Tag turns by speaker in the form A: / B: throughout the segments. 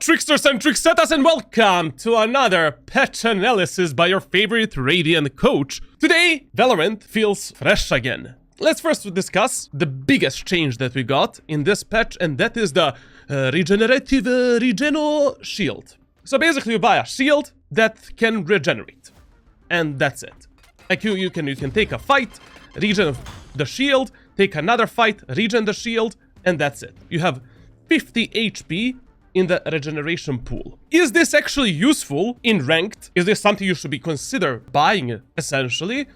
A: tricksters and tricksettas, and welcome to another patch analysis by your favorite Radiant coach. Today, Valorant feels fresh again. Let's first discuss the biggest change that we got in this patch, and that is the regenerative Regen Shield. So basically you buy a shield that can regenerate, and that's it. Like you can take a fight, regen the shield, take another fight, regen the shield, and that's it. You have 50 HP in the regeneration pool. Is this actually useful in ranked? Is this something you should be consider buying, essentially?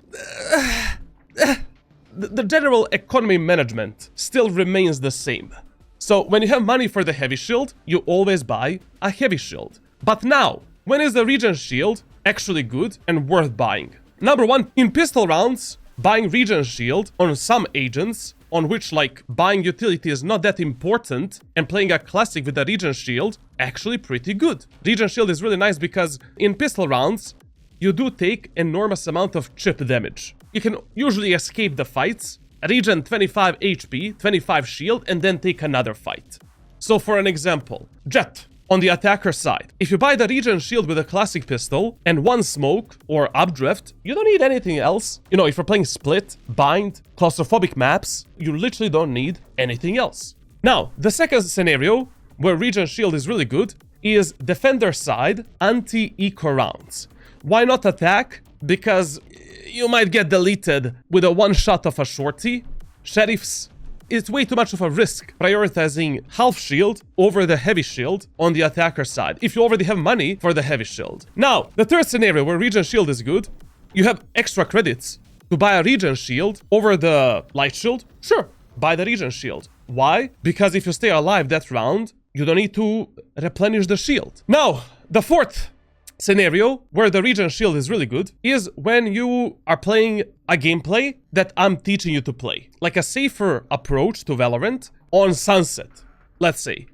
A: The general economy management still remains the same. So when you have money for the heavy shield, you always buy a heavy shield. But now, when is the Regen Shield actually good and worth buying? Number one, in pistol rounds, buying Regen Shield on some agents, on which like buying utility is not that important, and playing a classic with a Regen Shield, actually pretty good. Regen Shield is really nice because in pistol rounds, you do take enormous amount of chip damage. You can usually escape the fights, regen 25 HP, 25 shield, and then take another fight. So for an example, Jett, on the attacker side, if you buy the Regen Shield with a classic pistol and one smoke or updraft, you don't need anything else. You know, if you're playing split, bind, claustrophobic maps, you literally don't need anything else. Now, the second scenario where Regen Shield is really good is defender side anti-eco rounds. Why not attack? Because you might get deleted with a one shot of a shorty. Sheriffs, it's way too much of a risk prioritizing half shield over the heavy shield on the attacker side, if you already have money for the heavy shield. Now, the third scenario where Regen Shield is good, you have extra credits to buy a Regen Shield over the light shield. Sure, buy the Regen Shield. Why? Because if you stay alive that round, you don't need to replenish the shield. Now, the fourth scenario where the Regen Shield is really good is when you are playing a gameplay that I'm teaching you to play. Like a safer approach to Valorant on Sunset, let's say.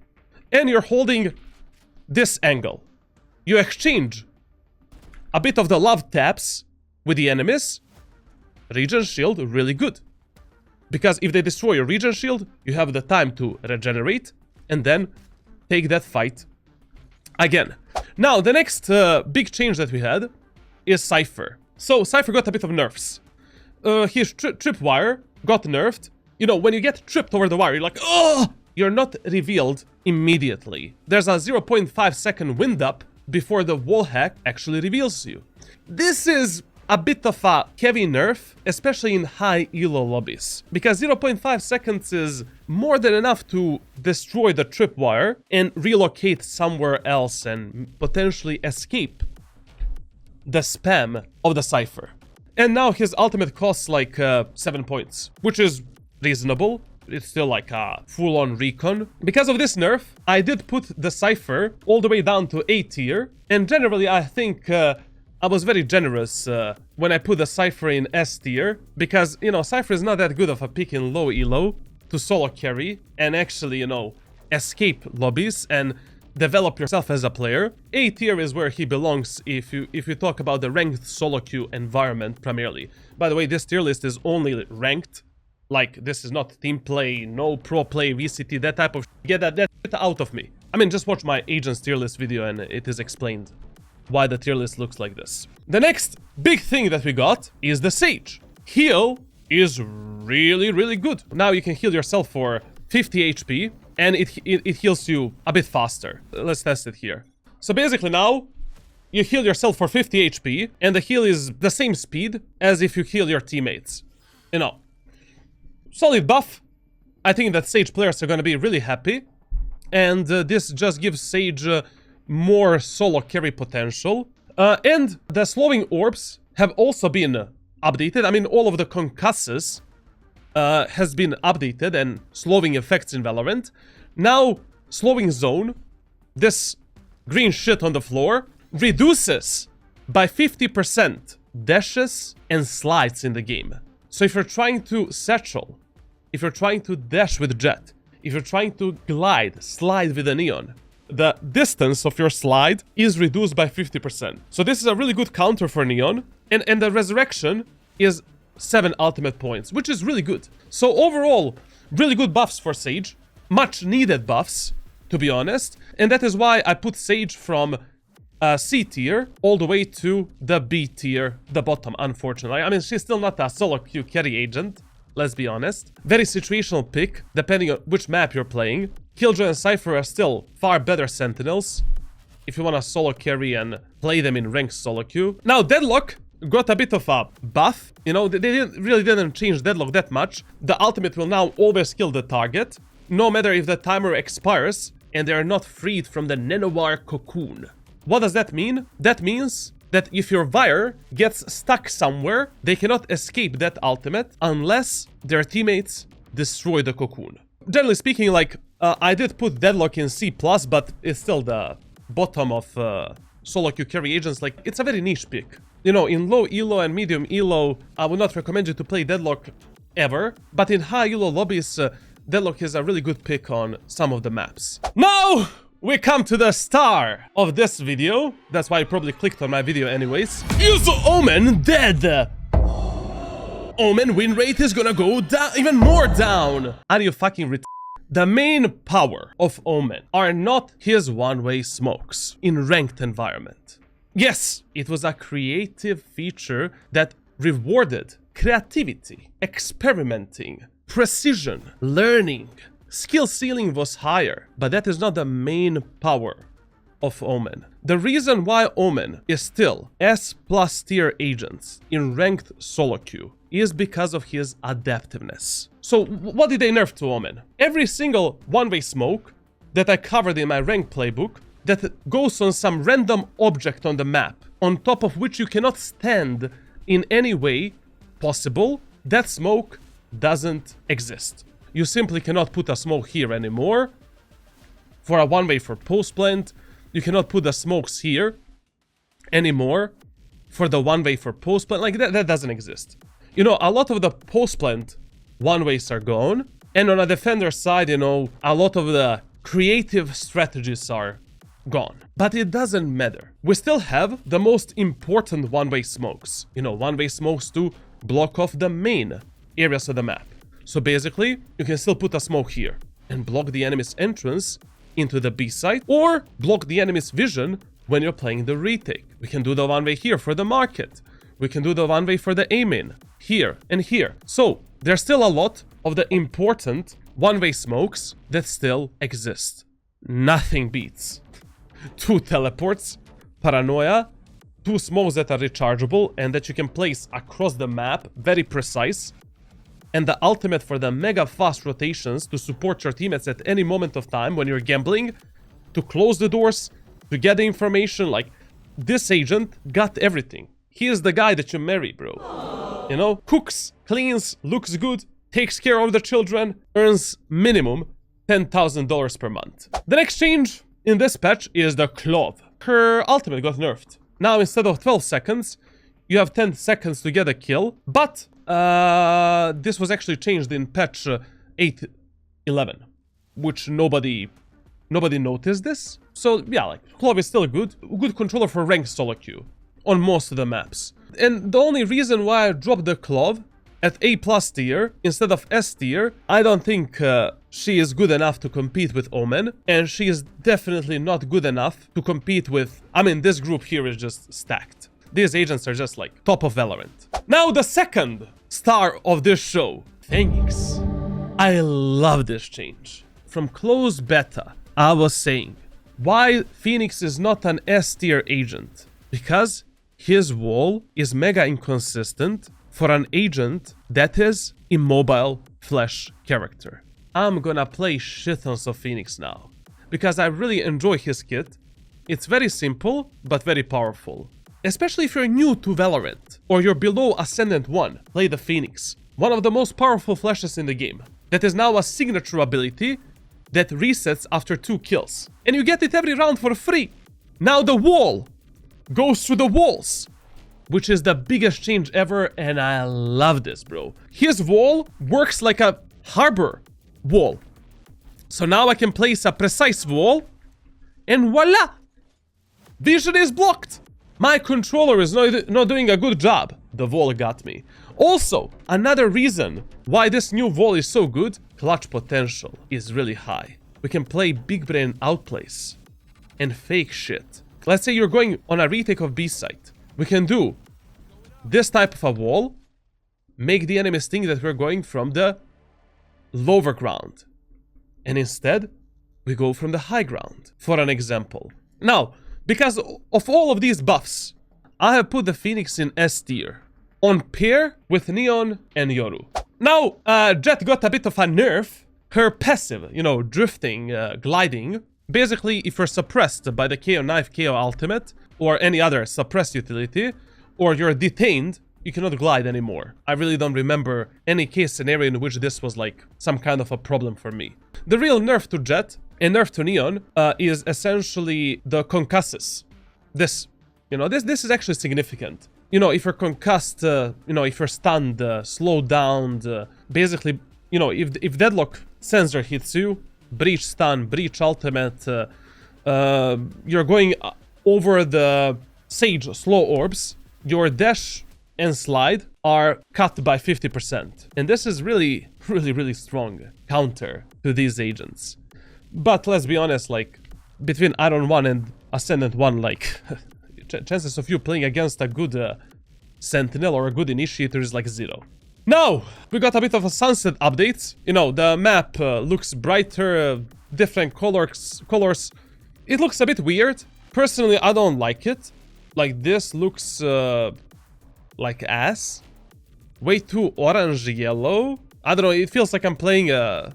A: And you're holding this angle. You exchange a bit of the love taps with the enemies. Regen Shield, really good. Because if they destroy your Regen Shield, you have the time to regenerate and then take that fight again. Now, the next big change that we had is Cypher. So, Cypher got a bit of nerfs. His tripwire got nerfed. You know, when you get tripped over the wire, you're like, oh! You're not revealed immediately. There's a 0.5 second wind up before the wall hack actually reveals you. This is a bit of a heavy nerf, especially in high elo lobbies, because 0.5 seconds is more than enough to destroy the tripwire and relocate somewhere else and potentially escape the spam of the Cypher. And now his ultimate costs like 7 points, which is reasonable. It's still like a full-on recon. Because of this nerf, I did put the Cypher all the way down to A tier, and generally I think I was very generous when I put the Cypher in S tier, because, you know, Cypher is not that good of a pick in low elo to solo carry and actually, you know, escape lobbies and develop yourself as a player. A tier is where he belongs if you talk about the ranked solo queue environment primarily. By the way, this tier list is only ranked. Like, this is not team play, no pro play, VCT, that type of get that shit out of me. I mean, just watch my agent's tier list video and it is explained why the tier list looks like this. The next big thing that we got is the Sage. Heal is really good. Now you can heal yourself for 50 HP and it heals you a bit faster. Let's test it here. So basically now you heal yourself for 50 HP and the heal is the same speed as if you heal your teammates. You know, solid buff. I think that Sage players are going to be really happy, and this just gives Sage more solo carry potential. And the slowing orbs have also been updated. I mean, all of the concusses has been updated, and slowing effects in Valorant. Now, slowing zone, this green shit on the floor, reduces by 50% dashes and slides in the game. So if you're trying to satchel, if you're trying to dash with Jett, if you're trying to slide with a Neon, the distance of your slide is reduced by 50%. So this is a really good counter for Neon, and the resurrection is 7 ultimate points, which is really good. So overall, really good buffs for Sage, much needed buffs to be honest. And that is why I put Sage from C tier all the way to the B tier, the bottom, unfortunately. I mean, she's still not a solo queue carry agent, let's be honest. Very situational pick, depending on which map you're playing. Killjoy and Cypher are still far better sentinels if you want to solo carry and play them in ranked solo queue. Now, Deadlock got a bit of a buff. You know, they really didn't change Deadlock that much. The ultimate will now always kill the target, no matter if the timer expires and they are not freed from the nanowire cocoon. What does that mean? That means that if your wire gets stuck somewhere, they cannot escape that ultimate unless their teammates destroy the cocoon. Generally speaking, like, I did put Deadlock in C+, but it's still the bottom of solo queue carry agents. Like, it's a very niche pick. You know, in low elo and medium elo, I would not recommend you to play Deadlock ever, but in high elo lobbies, Deadlock is a really good pick on some of the maps. Now we come to the star of this video. That's why you probably clicked on my video anyways. Is Omen dead? Omen win rate is gonna go down, even more down. Are you fucking The main power of Omen are not his one-way smokes in ranked environment. Yes, it was a creative feature that rewarded creativity, experimenting, precision, learning. Skill ceiling was higher, but that is not the main power of Omen. The reason why Omen is still S+ tier agents in ranked solo queue is because of his adaptiveness. So what did they nerf to Omen? Every single one-way smoke that I covered in my ranked playbook that goes on some random object on the map, on top of which you cannot stand in any way possible, that smoke doesn't exist. You simply cannot put a smoke here anymore. For a one-way for post plant, you cannot put the smokes here anymore. For the one-way for post plant, like that doesn't exist. You know, a lot of the post plant one-ways are gone. And on a defender side, you know, a lot of the creative strategies are gone. But it doesn't matter. We still have the most important one-way smokes. You know, one-way smokes to block off the main areas of the map. So basically, you can still put a smoke here and block the enemy's entrance into the B site, or block the enemy's vision when you're playing the retake. We can do the one-way here for the market. We can do the one-way for the aim-in, here and here. So there's still a lot of the important one-way smokes that still exist. Nothing beats 2 teleports, paranoia, 2 smokes that are rechargeable and that you can place across the map, very precise, and the ultimate for the mega fast rotations to support your teammates at any moment of time when you're gambling, to close the doors, to get the information. Like, this agent got everything. He is the guy that you marry, bro. You know, cooks, cleans, looks good, takes care of the children, earns minimum $10,000 per month. The next change in this patch is the Clove. Her ultimate got nerfed. Now instead of 12 seconds, you have 10 seconds to get a kill, but this was actually changed in patch 8.11, which nobody noticed this. So yeah, like, Clove is still a good controller for ranked solo queue on most of the maps. And the only reason why I dropped the Clove at A+ tier instead of S tier, I don't think she is good enough to compete with Omen, and she is definitely not good enough to compete with, I mean, this group here is just stacked. These agents are just like top of Valorant. Now the second star of this show, Phoenix. I love this change. From close beta, I was saying why Phoenix is not an S tier agent. Because his wall is mega inconsistent for an agent that is immobile flash character. I'm gonna play shitons of Phoenix now, because I really enjoy his kit. It's very simple, but very powerful. Especially if you're new to Valorant, or you're below Ascendant 1, play the Phoenix. One of the most powerful flashes in the game. That is now a signature ability that resets after 2 kills. And you get it every round for free. Now the wall goes through the walls, which is the biggest change ever, and I love this, bro. His wall works like a harbor wall. So now I can place a precise wall, and voila! Vision is blocked! My controller is not doing a good job. The wall got me. Also, another reason why this new wall is so good, clutch potential is really high. we can play big brain outplays and fake shit. Let's say you're going on a retake of B site. We can do this type of a wall, make the enemies think that we're going from the lower ground, and instead we go from the high ground, for an example. Now, because of all of these buffs, I have put the Phoenix in S tier, on pair with Neon and Yoru. Now, Jett got a bit of a nerf. Her passive, you know, drifting, gliding. Basically, if you're suppressed by the KO Knife KO ultimate, or any other suppressed utility, or you're detained, you cannot glide anymore. I really don't remember any case scenario in which this was like some kind of a problem for me. The real nerf to Jett and nerf to Neon is essentially the concusses. This, you know, this is actually significant. You know, if you're concussed, you know, if you're stunned, slowed down, basically, you know, if Deadlock sensor hits you, breach stun, breach ultimate, you're going over the Sage slow orbs, your dash and slide are cut by 50%. And this is really, really strong counter to these agents. But let's be honest, like, between Iron 1 and Ascendant 1, like, chances of you playing against a good Sentinel or a good Initiator is like 0. Now, we got a bit of a sunset update. You know, the map looks brighter, different colors. It looks a bit weird. Personally, I don't like it. Like, this looks like ass. Way too orange yellow. I don't know, it feels like I'm playing a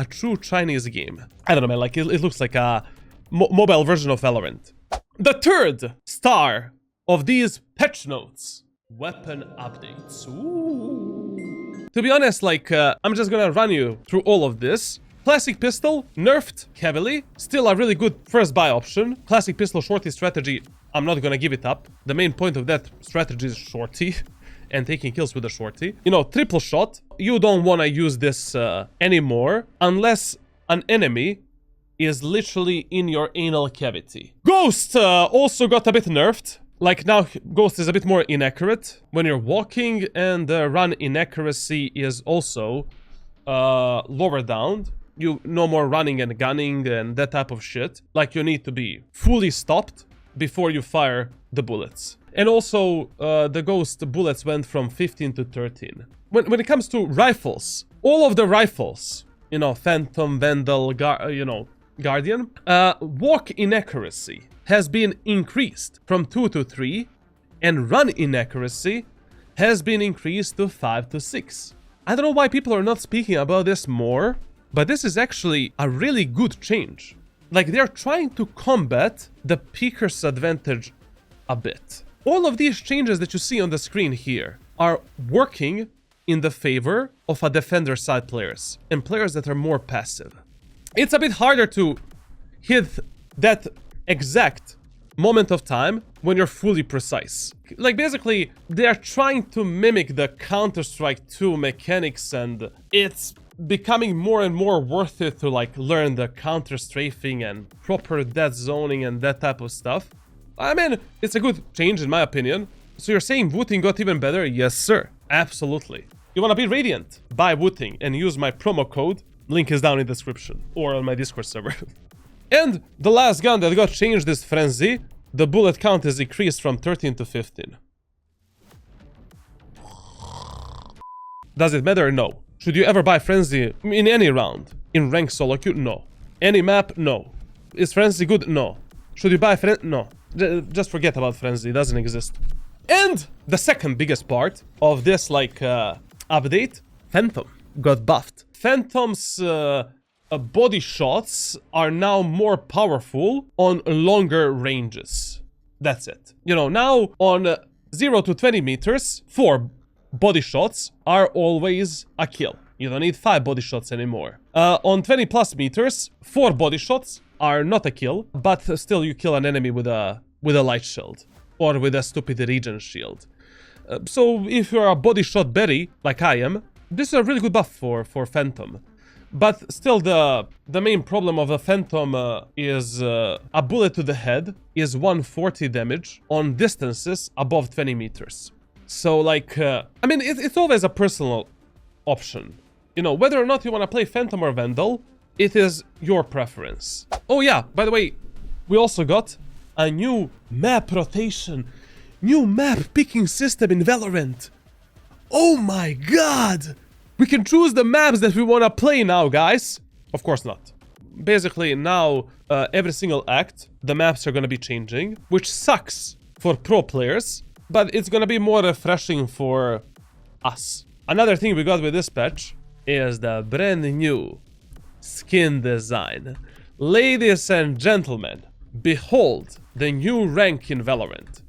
A: true Chinese game. I don't know, man, like, it looks like a mobile version of Valorant. The third star of these patch notes. Weapon updates. Ooh. To be honest, like, I'm just gonna run you through all of this. Classic pistol, nerfed heavily. Still a really good first buy option. Classic pistol shorty strategy, I'm not gonna give it up. The main point of that strategy is shorty and taking kills with a shorty. You know, triple shot. You don't wanna use this anymore unless an enemy is literally in your anal cavity. Ghost also got a bit nerfed. Like, now Ghost is a bit more inaccurate when you're walking, and the run inaccuracy is also lower down. You no more running and gunning and that type of shit. Like, you need to be fully stopped before you fire the bullets. And also, the Ghost bullets went from 15 to 13. When it comes to rifles, all of the rifles, you know, Phantom, Vandal, Guardian, walk inaccuracy has been increased from 2 to 3, and run inaccuracy has been increased to 5 to 6. I don't know why people are not speaking about this more, but this is actually a really good change. Like, they're trying to combat the peeker's advantage a bit. All of these changes that you see on the screen here are working in the favor of a defender side players and players that are more passive. It's a bit harder to hit that exact moment of time when you're fully precise. Like, basically, they are trying to mimic the Counter-Strike 2 mechanics, and it's becoming more and more worth it to, like, learn the counter-strafing and proper dead zoning and that type of stuff. I mean, it's a good change in my opinion. So you're saying Wooting got even better? Yes, sir. Absolutely. You wanna be Radiant? Buy Wooting and use my promo code. Link is down in the description or on my Discord server. And the last gun that got changed is Frenzy. The bullet count is increased from 13 to 15. Does it matter? No. Should you ever buy Frenzy in any round? In ranked solo queue? No. Any map? No. Is Frenzy good? No. Should you buy Frenzy? No. Just forget about Frenzy. It doesn't exist. And the second biggest part of this, like, update, Phantom got buffed. Phantom's body shots are now more powerful on longer ranges. That's it. You know, now on 0 to 20 meters, 4 body shots are always a kill. You don't need 5 body shots anymore. On 20 plus meters, 4 body shots are not a kill, but still you kill an enemy with a light shield or with a stupid Regen Shield. So if you're a body shot berry, like I am, this is a really good buff for Phantom. But still, the main problem of a Phantom is a bullet to the head is 140 damage on distances above 20 meters. So, like, I mean, it's always a personal option. You know, whether or not you want to play Phantom or Vandal, it is your preference. Oh yeah, by the way, we also got a new map rotation, new map picking system in Valorant. Oh my god! We can choose the maps that we want to play now, guys. Of course not. Basically, now, every single act, the maps are going to be changing, which sucks for pro players, but it's going to be more refreshing for us. Another thing we got with this patch is the brand new skin design. Ladies and gentlemen, behold the new rank in Valorant.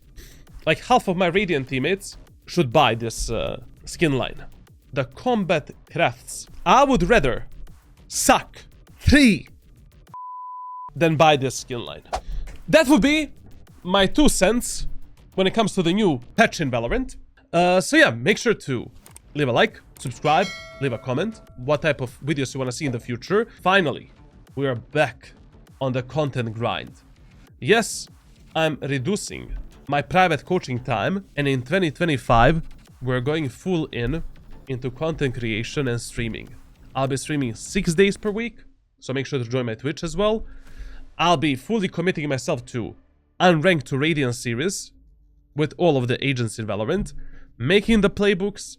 A: Like half of my Radiant teammates should buy this skin line. The combat crafts. I would rather suck 3 than buy this skin line. That would be my 2 cents when it comes to the new patch in Valorant. So yeah, make sure to leave a like, subscribe, leave a comment, what type of videos you want to see in the future. Finally, we are back on the content grind. Yes, I'm reducing my private coaching time, and in 2025, we're going full into content creation and streaming. I'll be streaming 6 days per week, so make sure to join my Twitch as well. I'll be fully committing myself to Unranked to Radiant series with all of the agents in Valorant, making the playbooks,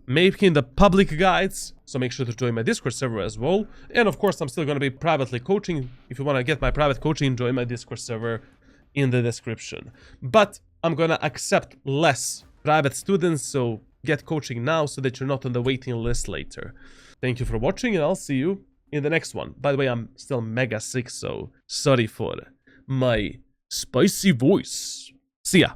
A: making the public guides, so make sure to join my Discord server as well. And of course, I'm still going to be privately coaching. If you want to get my private coaching, join my Discord server in the description. But I'm going to accept less private students, so get coaching now so that you're not on the waiting list later. Thank you for watching, and I'll see you in the next one. By the way, I'm still mega sick, so sorry for my spicy voice. See ya.